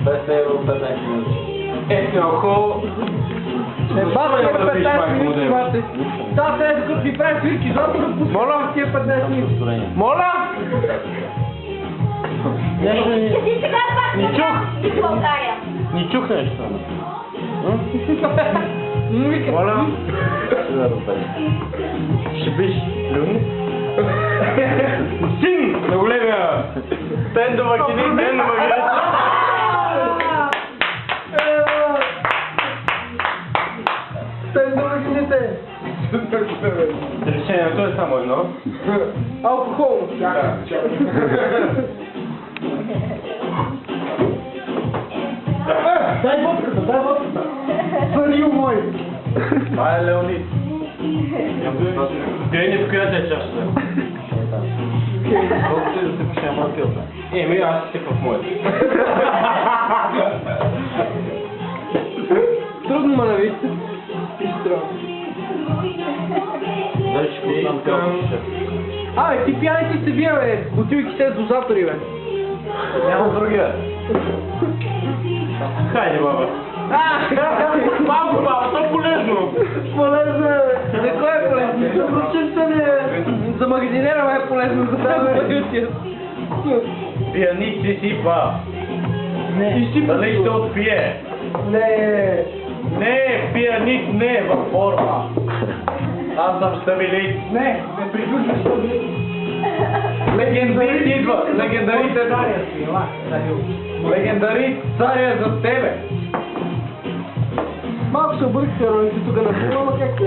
200 евро 15 минути. Ехо. Баба, тия 15 минути имате. Да, сега докато ми прави свирки, защото да пускам. Моля, тия 15 минути. Моля! Ти сега пак не в България. Ни чух нещо. Моля. Ще биш люни? Син на големия! Ден до макини, ден до макини! Решението е само едно. Алкохол. Дай водката, дай водката. Парил мой. Това е Леонид. Дени в която е част? Колко ти да се пише мъртилта? Еми, аз си в моята. Трудно ма навижте. Пистро. Дали ще пуснам телка? Абе, ти пияни се бия, бе. Бутилки се дозатори, бе. Няма другия. Хайде, баба. Малко, баба, то полезно. Полезно е, бе. За кой е полезно? За прочистване. За магазинера е полезно. За тази Пиянит си сипа. Не. Дали ще отпие? Не. Не, пиянит не, във форма. Аз съм стабилит. Не приключваш този. Легендарит идва. Легендарит е царя. Легендарит царя за тебе. Малко се объркаха ролите тук на филма, как е?